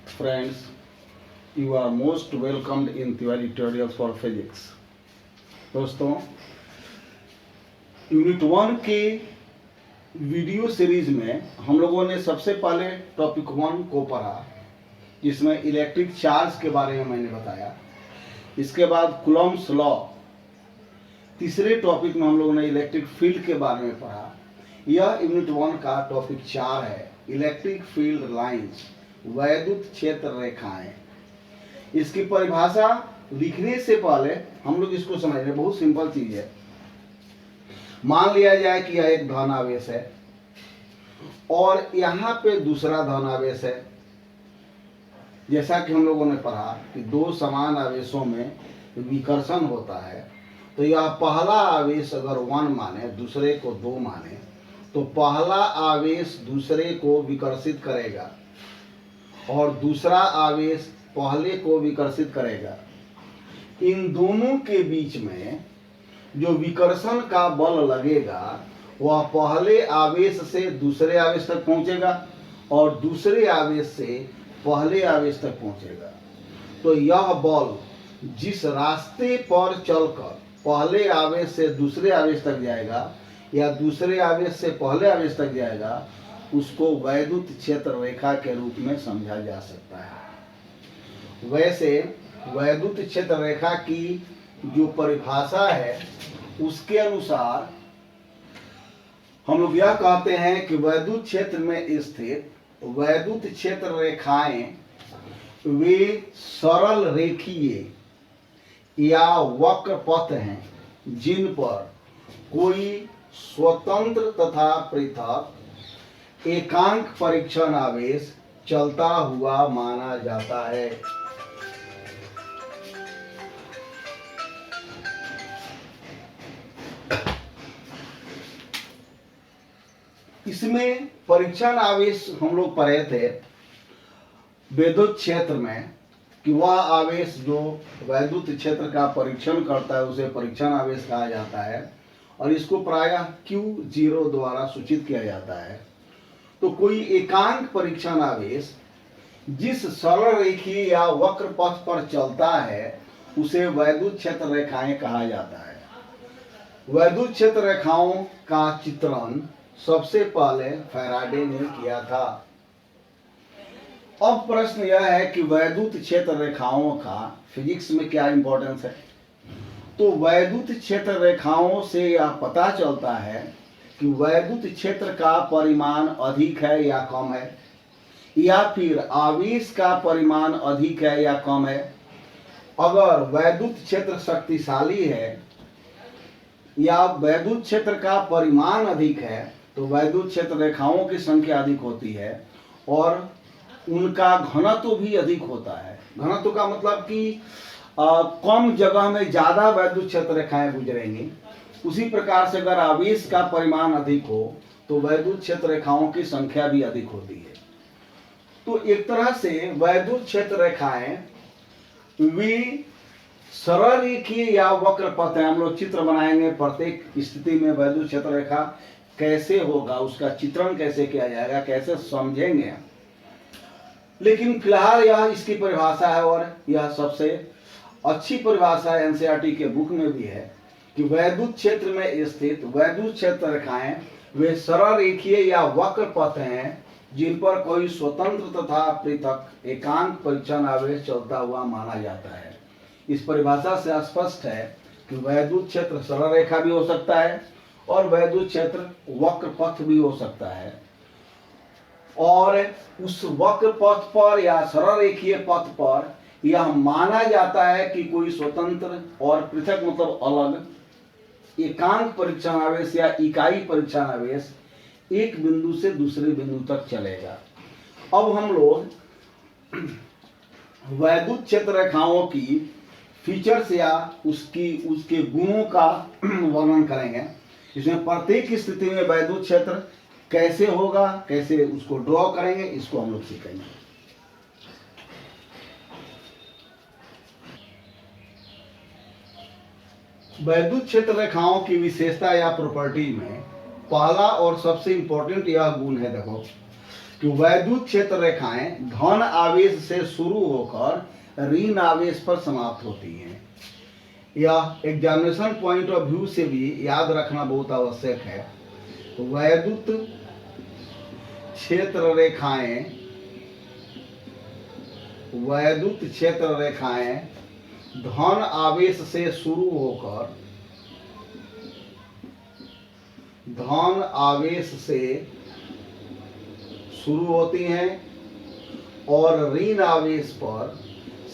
Friends, you are most welcomed in theory tutorials for physics. दोस्तों, unit 1 के video series में हम लोगों ने सबसे पहले टॉपिक 1 को पढ़ा, जिसमें इलेक्ट्रिक चार्ज के बारे में मैंने बताया। इसके बाद कूलॉम्स लॉ, तीसरे टॉपिक में हम लोगों ने इलेक्ट्रिक फील्ड के बारे में पढ़ा। यह यूनिट 1 का टॉपिक 4 है, इलेक्ट्रिक फील्ड लाइंस, वैद्युत क्षेत्र रेखाएं। इसकी परिभाषा लिखने से पहले हम लोग इसको समझ रहे, बहुत सिंपल चीज है। मान लिया जाए कि यह एक धनावेश है और यहाँ पे दूसरा धनावेश है। जैसा कि हम लोगों ने पढ़ा कि दो समान आवेशों में विकर्षण होता है, तो यह पहला आवेश अगर 1 माने, दूसरे को 2 माने, तो पहला आवेश दूसरे को विकर्षित करेगा और दूसरा आवेश पहले को विकर्षित करेगा। इन दोनों के बीच में जो विकर्षण का बल लगेगा वह पहले आवेश से दूसरे आवेश तक पहुंचेगा और दूसरे आवेश से पहले आवेश तक पहुंचेगा। तो यह बल जिस रास्ते पर चलकर पहले आवेश से दूसरे आवेश तक जाएगा या दूसरे आवेश से पहले आवेश तक जाएगा, उसको वैद्युत क्षेत्र रेखा के रूप में समझा जा सकता है। वैसे वैद्युत क्षेत्र रेखा की जो परिभाषा है उसके अनुसार हम लोग यह कहते हैं कि वैद्युत क्षेत्र में स्थित वैद्युत क्षेत्र रेखाएं वे सरल रेखीय या वक्र पथ हैं जिन पर कोई स्वतंत्र तथा पृथक एकांक परीक्षण आवेश चलता हुआ माना जाता है। इसमें परीक्षण आवेश हम लोग पढ़े थे विद्युत क्षेत्र में कि वह आवेश जो वैद्युत क्षेत्र का परीक्षण करता है उसे परीक्षण आवेश कहा जाता है और इसको प्रायः Q0 द्वारा सूचित किया जाता है। तो कोई एकांक परीक्षण आवेश जिस सरल रेखीय या वक्र पथ पर चलता है उसे वैद्युत क्षेत्र रेखाएं कहा जाता है। वैद्युत क्षेत्र रेखाओं का चित्रण सबसे पहले फैराडे ने किया था। अब प्रश्न यह है कि वैद्युत क्षेत्र रेखाओं का फिजिक्स में क्या इंपॉर्टेंस है। तो वैद्युत क्षेत्र रेखाओं से यह पता चलता है कि वैद्युत क्षेत्र का परिमाण अधिक है या कम है, या फिर आवेश का परिमाण अधिक है या कम है। अगर वैद्युत क्षेत्र शक्तिशाली है या वैद्युत क्षेत्र का परिमाण अधिक है तो वैद्युत क्षेत्र रेखाओं की संख्या अधिक होती है और उनका घनत्व भी अधिक होता है। घनत्व का मतलब कि कम जगह में ज्यादा वैद्युत क्षेत्र रेखाएं गुजरेंगी। उसी प्रकार से अगर आवेश का परिमाण अधिक हो तो वैद्युत क्षेत्र रेखाओं की संख्या भी अधिक होती है। तो एक तरह से वैद्युत क्षेत्र रेखाएं वे सरल रेखीय या वक्र पथ है। हम लोग चित्र बनाएंगे, प्रत्येक स्थिति में वैद्युत क्षेत्र रेखा कैसे होगा, उसका चित्रण कैसे किया जाएगा, कैसे समझेंगे। लेकिन फिलहाल यह इसकी परिभाषा है और यह सबसे अच्छी परिभाषा एनसीईआरटी के बुक में भी है कि वैद्युत क्षेत्र में स्थित वैद्युत क्षेत्र रेखाएं वे सरल रेखीय या वक्र पथ हैं जिन पर कोई स्वतंत्र तथा पृथक एकांक परीक्षण आवेश चलता हुआ माना जाता है। इस परिभाषा से स्पष्ट है कि वैद्युत क्षेत्र सरल रेखा भी हो सकता है और वैद्युत क्षेत्र वक्र पथ भी हो सकता है। और उस वक्र पथ पर या सरल रेखीय पथ पर यह माना जाता है कि कोई स्वतंत्र और पृथक मतलब अलग एकांक परीक्षण आवेश या इकाई परीक्षण आवेश एक बिंदु से दूसरे बिंदु तक चलेगा। अब हम लोग वैद्युत क्षेत्र रेखाओं की फीचर्स या उसके गुणों का वर्णन करेंगे। इसमें प्रत्येक स्थिति में वैद्युत क्षेत्र कैसे होगा, कैसे उसको ड्रॉ करेंगे, इसको हम लोग सीखेंगे। वैद्युत क्षेत्र रेखाओं की विशेषता या प्रॉपर्टी में पहला और सबसे इंपॉर्टेंट यह गुण है, देखो कि वैद्युत क्षेत्र रेखाएं धन आवेश से शुरू होकर ऋण आवेश पर समाप्त होती हैं। यह एग्जामिनेशन पॉइंट ऑफ व्यू से भी याद रखना बहुत आवश्यक है। वैद्युत क्षेत्र रेखाएं धन आवेश से शुरू होकर होती हैं और ऋण आवेश पर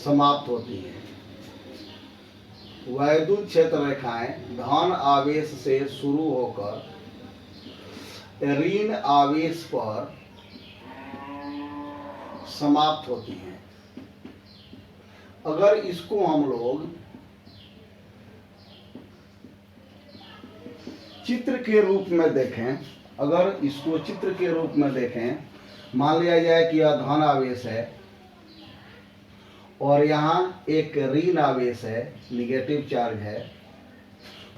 समाप्त होती हैं। वैद्युत क्षेत्र रेखाएं धन आवेश से शुरू होकर ऋण आवेश पर समाप्त होती हैं। अगर इसको हम लोग चित्र के रूप में देखें, मान लिया जाए कि यह धन आवेश है और यहाँ एक ऋण आवेश है, निगेटिव चार्ज है,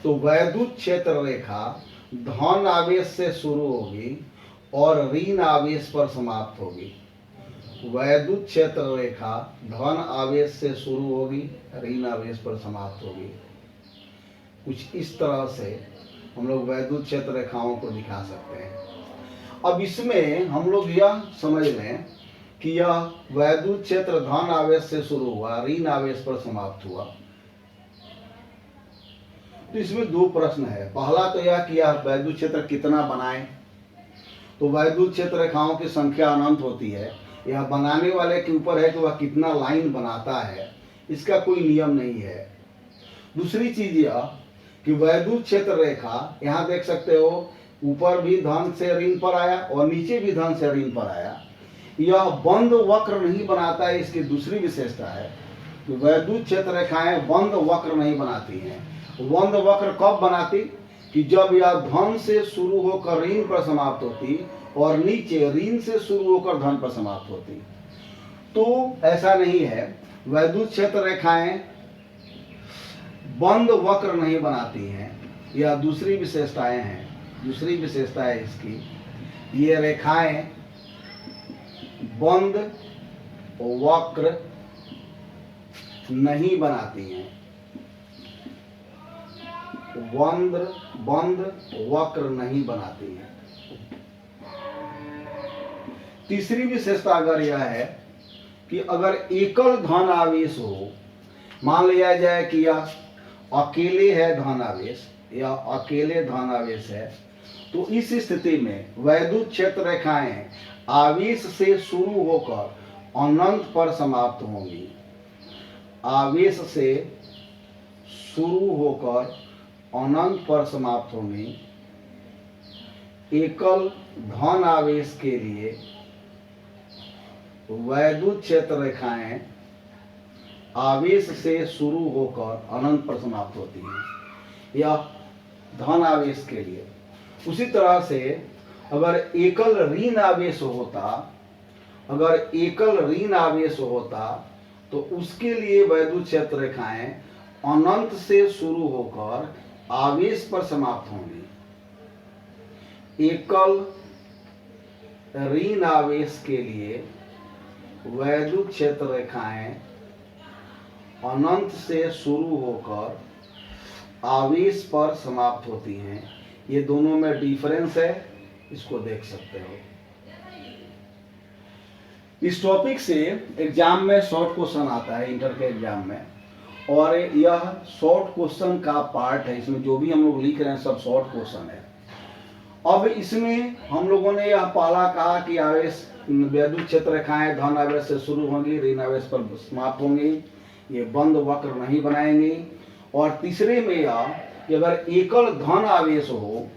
तो वैद्युत क्षेत्र रेखा धन आवेश से शुरू होगी और ऋण आवेश पर समाप्त होगी। वैद्युत क्षेत्र रेखा धन आवेश से शुरू होगी, ऋण आवेश पर समाप्त होगी। कुछ इस तरह से हम लोग वैद्युत क्षेत्र रेखाओं को दिखा सकते हैं। अब इसमें हम लोग यह समझ लें कि यह वैद्युत क्षेत्र धन आवेश से शुरू हुआ, ऋण आवेश पर समाप्त हुआ। तो इसमें दो प्रश्न है। पहला तो यह कि यह वैद्युत क्षेत्र कितना बनाए, तो वैद्युत क्षेत्र रेखाओं की संख्या अनंत होती है। यह बनाने वाले के ऊपर है कि वह कितना लाइन बनाता है, इसका कोई नियम नहीं है। दूसरी चीज यह कि वैद्युत क्षेत्र रेखा, यहाँ देख सकते हो, ऊपर भी धन से ऋण पर आया और नीचे भी धन से ऋण पर आया। यह बंद वक्र नहीं बनाता है, इसकी दूसरी विशेषता है कि वैद्युत क्षेत्र रेखाएं बंद वक्र नहीं बनाती हैं। बंद वक्र कब बनाती? कि जब यह धन से शुरू होकर ऋण पर समाप्त होती और नीचे ऋण से शुरू होकर धन पर समाप्त होती। तो ऐसा नहीं है, वैद्युत क्षेत्र रेखाएं बंद वक्र नहीं बनाती हैं। यह दूसरी विशेषताएं हैं। दूसरी विशेषता है इसकी, ये रेखाएं बंद वक्र नहीं बनाती हैं। बंद वक्र नहीं बनाती हैं। तीसरी विशेषता अगर यह है कि अगर एकल धन आवेश हो, मान लिया जाए कि यह अकेले है धन आवेश, या अकेले धन आवेश है, तो इस स्थिति में वैद्युत क्षेत्र रेखाएं आवेश से शुरू होकर अनंत पर समाप्त होंगी। आवेश से शुरू होकर अनंत पर समाप्त होंगी। एकल धन आवेश के लिए वैद्युत क्षेत्र रेखाएं आवेश से शुरू होकर अनंत पर समाप्त होती हैं, या धन आवेश के लिए। उसी तरह से अगर एकल ऋण आवेश होता तो उसके लिए वैद्युत क्षेत्र रेखाएं अनंत से शुरू होकर आवेश पर समाप्त होंगी। एकल ऋण आवेश के लिए वैद्युत क्षेत्र रेखाएं अनंत से शुरू होकर आवेश पर समाप्त होती हैं। ये दोनों में डिफरेंस है, इसको देख सकते हो। इस टॉपिक से एग्जाम में शॉर्ट क्वेश्चन आता है, इंटर के एग्जाम में, और यह शॉर्ट क्वेश्चन का पार्ट है। इसमें जो भी हम लोग लिख रहे हैं सब शॉर्ट क्वेश्चन है। अब इसमें हम लोगों ने यह पहला कहा कि आवेश वैद्युत क्षेत्र रेखाएं धन आवेश से शुरू होंगी, ऋण आवेश पर समाप्त होंगी, ये बंद वक्र नहीं बनाएंगे। और तीसरे में यह कि अगर एकल धन आवेश हो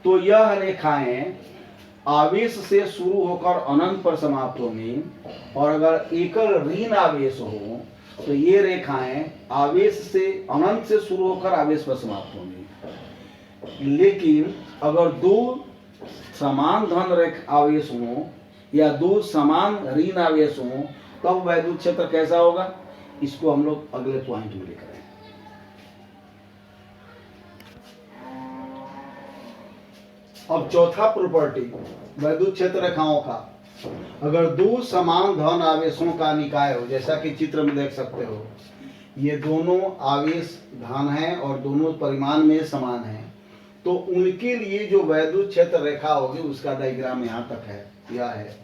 तो यह रेखाएं आवेश से शुरू होकर अनंत पर समाप्त होंगी, और अगर एकल ऋण आवेश हो तो ये रेखाएं आवेश से अनंत से शुरू होकर आवेश पर समाप्त होंगी। लेकिन अगर दो समान धन आवेश हो या दो समान ऋण आवेश हो तब वैद्युत क्षेत्र कैसा होगा, इसको हम लोग अगले पॉइंट में लिख रहे हैं। अब चौथा प्रॉपर्टी वैद्युत क्षेत्र रेखाओं का, अगर दो समान धन आवेशों का निकाय हो, जैसा कि चित्र में देख सकते हो, ये दोनों आवेश धन हैं और दोनों परिमाण में समान हैं, तो उनके लिए जो वैद्युत क्षेत्र रेखा होगी उसका डायग्राम यहाँ तक है, यह है।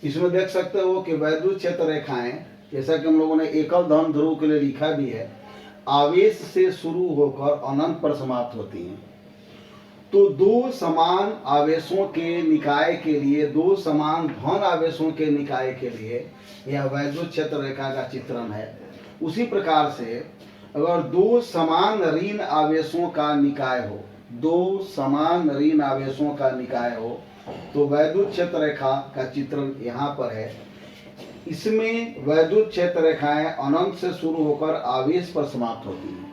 इसमें देख सकते हो कि वैद्युत क्षेत्र रेखाएं, जैसा कि हम लोगों ने एकल धन ध्रुव के लिए लिखा भी है, आवेश से शुरू होकर अनंत पर समाप्त होती हैं। तो दो समान आवेशों के निकाय के लिए, दो समान धन आवेशों के निकाय के लिए यह वैद्युत क्षेत्र रेखा का चित्रण है। उसी प्रकार से अगर दो समान ऋण आवेशों का निकाय हो, दो समान ऋण आवेशों का निकाय हो, तो वैद्युत क्षेत्र रेखा का चित्रण यहाँ पर है। इसमें वैद्युत क्षेत्र रेखाएं अनंत से शुरू होकर आवेश पर समाप्त होती हैं।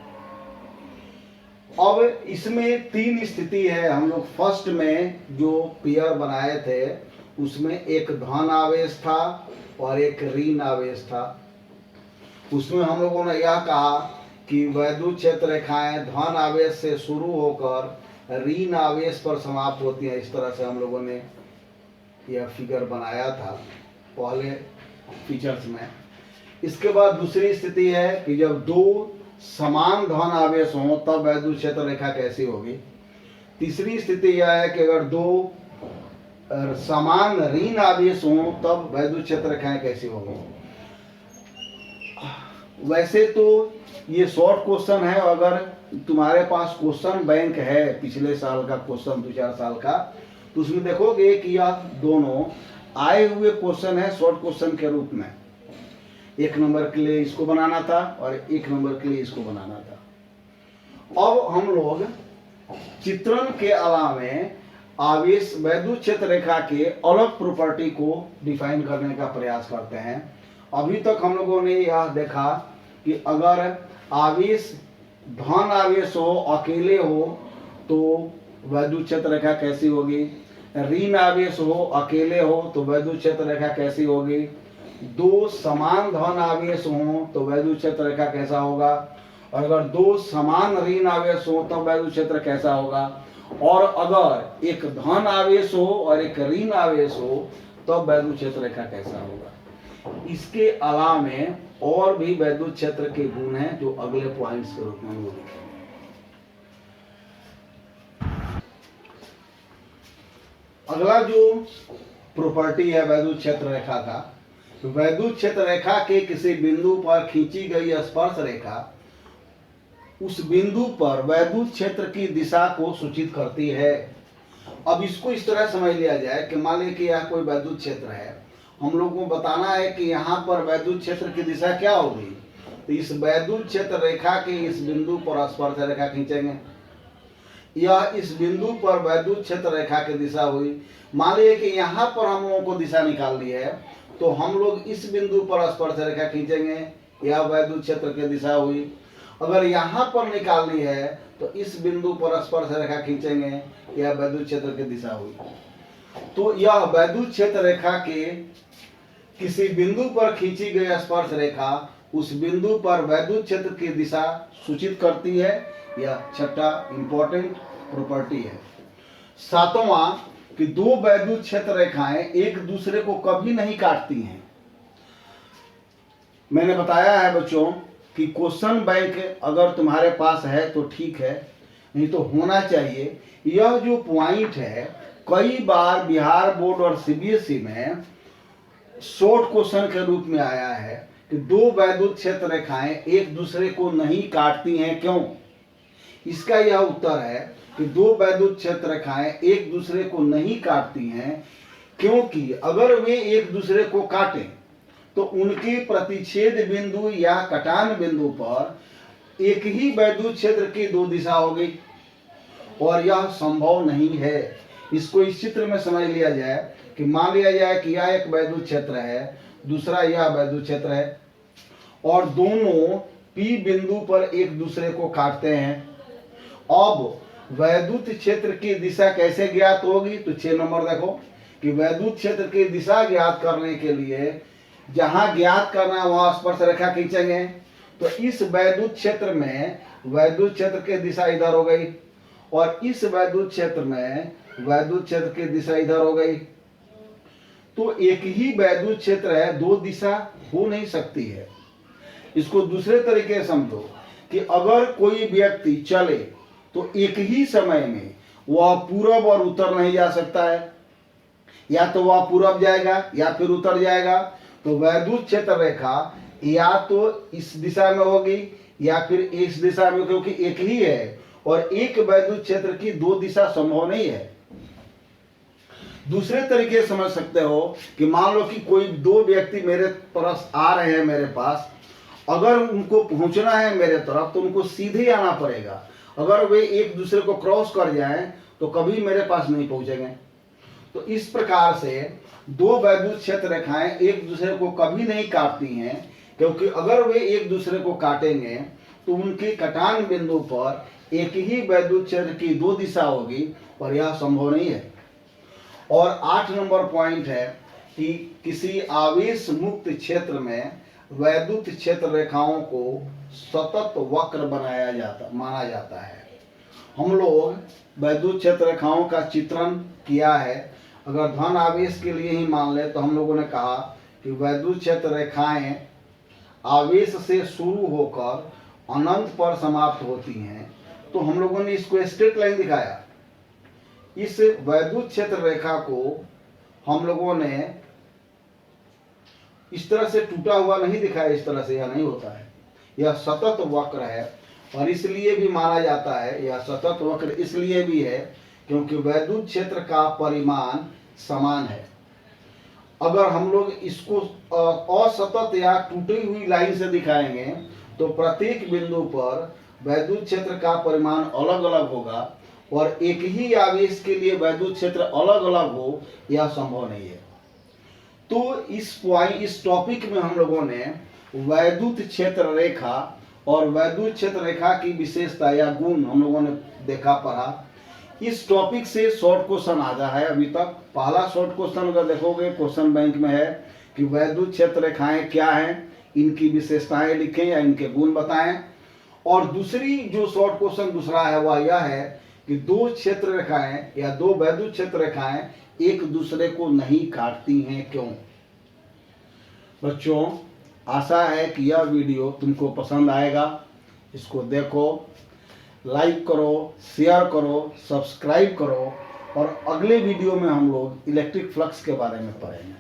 अब इसमें तीन स्थिति है। हम लोग फर्स्ट में जो पेयर बनाए थे उसमें एक धन आवेश था और एक ऋण आवेश था। उसमें हम लोगों ने यह कहा कि वैद्युत क्षेत्र रेखाएं धन आवेश से शुरू होकर ऋण आवेश पर समाप्त होती हैं। इस तरह से हम लोगों ने यह फिगर बनाया था पहले फीचर्स में। इसके बाद दूसरी स्थिति है कि जब दो समान धन आवेश हों तब वैद्युत क्षेत्र रेखा कैसी होगी। तीसरी स्थिति यह है कि अगर दो समान ऋण आवेश हों तब वैद्युत क्षेत्र रेखाएं कैसी होगी। वैसे तो ये शॉर्ट क्वेश्चन है, अगर तुम्हारे पास क्वेश्चन बैंक है पिछले साल का क्वेश्चन 2-4 साल का, तो उसमें देखोगे कि यह दोनों आए हुए क्वेश्चन है शॉर्ट क्वेश्चन के रूप में। 1 नंबर के लिए इसको बनाना था और 1 नंबर के लिए इसको बनाना था। अब हम लोग चित्रण के अलावे आवेश वैद्युत क्षेत्र रेखा के अलग प्रॉपर्टी को डिफाइन करने का प्रयास करते हैं। अभी तक हम लोगों ने यह देखा कि अगर आवेश धन आवेश हो, अकेले हो, तो वैद्युत क्षेत्र रेखा कैसी होगी। ऋण आवेश हो, अकेले हो, तो वैद्युत क्षेत्र रेखा कैसी होगी। दो समान धन आवेश हो तो वैद्युत क्षेत्र रेखा कैसा होगा, और अगर दो समान ऋण आवेश हो तो वैद्युत क्षेत्र कैसा होगा, और अगर एक धन आवेश हो और एक ऋण आवेश हो तो वैद्युत क्षेत्र रेखा कैसा होगा। इसके अलावा और भी वैद्युत क्षेत्र के गुण हैं जो अगले पॉइंट्स के रूप में हम लोग लिखेंगे। अगला जो प्रॉपर्टी है वैद्युत क्षेत्र रेखा का, तो वैद्युत क्षेत्र रेखा के किसी बिंदु पर खींची गई स्पर्श रेखा उस बिंदु पर वैद्युत क्षेत्र की दिशा को सूचित करती है। अब इसको इस तरह समझ लिया जाए कि मान लीजिए कि यह कोई वैद्युत क्षेत्र है, हम लोग को बताना है कि यहाँ पर वैद्युत क्षेत्र की दिशा क्या होगी। तो इस वैद्युत क्षेत्र रेखा के इस बिंदु पर स्पर्श रेखा खींचेंगे, यह इस बिंदु पर वैद्युत क्षेत्र रेखा की दिशा हुई। मान लीजिए कि यहाँ पर हम लोगों को दिशा निकालनी है, तो हम लोग इस बिंदु पर स्पर्श रेखा खींचेंगे, यह वैद्युत क्षेत्र की दिशा हुई। अगर यहाँ पर निकालनी है तो इस बिंदु पर स्पर्श रेखा खींचेंगे, यह वैद्युत क्षेत्र की दिशा हुई। तो यह वैद्युत क्षेत्र रेखा के किसी बिंदु पर खींची गई स्पर्श रेखा उस बिंदु पर वैद्युत क्षेत्र की दिशा सूचित करती है। यह छठा इंपॉर्टेंट प्रॉपर्टी है। सातवां कि दो वैद्युत क्षेत्र रेखाएं एक दूसरे को कभी नहीं काटती हैं। मैंने बताया है बच्चों कि क्वेश्चन बैंक अगर तुम्हारे पास है तो ठीक है, नहीं तो होना चाहिए। यह जो पॉइंट है कई बार बिहार बोर्ड और सीबीएसई में शॉर्ट क्वेश्चन के रूप में आया है कि दो वैद्युत क्षेत्र रेखाएं एक दूसरे को नहीं काटती हैं, क्यों। इसका यह उत्तर है कि दो वैद्युत क्षेत्र रेखाएं एक दूसरे को नहीं काटती हैं क्योंकि अगर वे एक दूसरे को काटें तो उनके प्रतिच्छेद बिंदु या कटान बिंदु पर एक ही वैद्युत क्षेत्र की दो दिशा होगी, और यह संभव नहीं है। इसको इस चित्र में समझ लिया जाए कि मान लिया जाए कि यह एक वैद्युत क्षेत्र है, दूसरा यह वैद्युत क्षेत्र है, और दोनों P बिंदु पर एक दूसरे को काटते हैं। अब वैद्युत क्षेत्र की दिशा कैसे ज्ञात होगी, तो 6 नंबर देखो कि वैद्युत क्षेत्र की दिशा ज्ञात करने के लिए जहां ज्ञात करना है वहां स्पर्श रेखा खींचेंगे। तो इस वैद्युत क्षेत्र में वैद्युत क्षेत्र की दिशा इधर हो गई, और इस वैद्युत क्षेत्र में वैद्युत क्षेत्र की दिशा इधर हो गई। तो तो एक ही वैद्युत क्षेत्र है, दो दिशा हो नहीं सकती है। इसको दूसरे तरीके से समझो कि अगर कोई व्यक्ति चले तो एक ही समय में वह पूरब और उत्तर नहीं जा सकता है, या तो वह पूरब जाएगा या फिर उत्तर जाएगा। तो वैद्युत क्षेत्र रेखा या तो इस दिशा में होगी या फिर इस दिशा में, क्योंकि एक ही है और एक वैद्युत क्षेत्र की दो दिशा संभव नहीं है। दूसरे तरीके से समझ सकते हो कि मान लो कि कोई दो व्यक्ति मेरे तरफ आ रहे हैं मेरे पास, अगर उनको पहुंचना है मेरे तरफ तो उनको सीधे आना पड़ेगा। अगर वे एक दूसरे को क्रॉस कर जाएं तो कभी मेरे पास नहीं पहुंचेंगे। तो इस प्रकार से दो वैद्युत क्षेत्र रेखाएं एक दूसरे को कभी नहीं काटती हैं, क्योंकि अगर वे एक दूसरे को काटेंगे तो उनके कटान बिंदु पर एक ही वैद्युत क्षेत्र की दो दिशा होगी और यह संभव नहीं है। और 8 नंबर पॉइंट है कि किसी आवेश मुक्त क्षेत्र में वैद्युत क्षेत्र रेखाओं को सतत वक्र माना जाता है। हम लोग वैद्युत क्षेत्र रेखाओं का चित्रण किया है। अगर धन आवेश के लिए ही मान ले तो हम लोगों ने कहा कि वैद्युत क्षेत्र रेखाएं आवेश से शुरू होकर अनंत पर समाप्त होती हैं। तो हम लोगों ने इसको स्ट्रेट लाइन दिखाया। इस वैद्युत क्षेत्र रेखा को हम लोगों ने इस तरह से टूटा हुआ नहीं दिखाया, इस तरह से यह नहीं होता है, यह सतत वक्र है। और इसलिए भी माना जाता है, यह सतत वक्र इसलिए भी है क्योंकि वैद्युत क्षेत्र का परिमाण समान है। अगर हम लोग इसको असतत या टूटी हुई लाइन से दिखाएंगे तो प्रत्येक बिंदु पर वैद्युत क्षेत्र का परिमाण अलग अलग होगा और एक ही आवेश के लिए वैद्युत क्षेत्र अलग अलग हो, यह संभव नहीं है। तो इस टॉपिक में हम लोगों ने वैद्युत क्षेत्र रेखा और वैद्युत क्षेत्र रेखा की विशेषता या गुण हम लोगों ने देखा, पढ़ा। इस टॉपिक से शॉर्ट क्वेश्चन आता है अभी तक। पहला शॉर्ट क्वेश्चन अगर देखोगे क्वेश्चन बैंक में है कि वैद्युत क्षेत्र रेखाएं क्या हैं, इनकी विशेषताएं लिखें या इनके गुण बताएं। और दूसरी जो शॉर्ट क्वेश्चन दूसरा है वह यह है कि दो क्षेत्र रेखाएं या दो वैद्युत क्षेत्र रेखाएं एक दूसरे को नहीं काटती हैं, क्यों? बच्चों, आशा है कि यह वीडियो तुमको पसंद आएगा। इसको देखो, लाइक करो, शेयर करो, सब्सक्राइब करो और अगले वीडियो में हम लोग इलेक्ट्रिक फ्लक्स के बारे में पढ़ेंगे।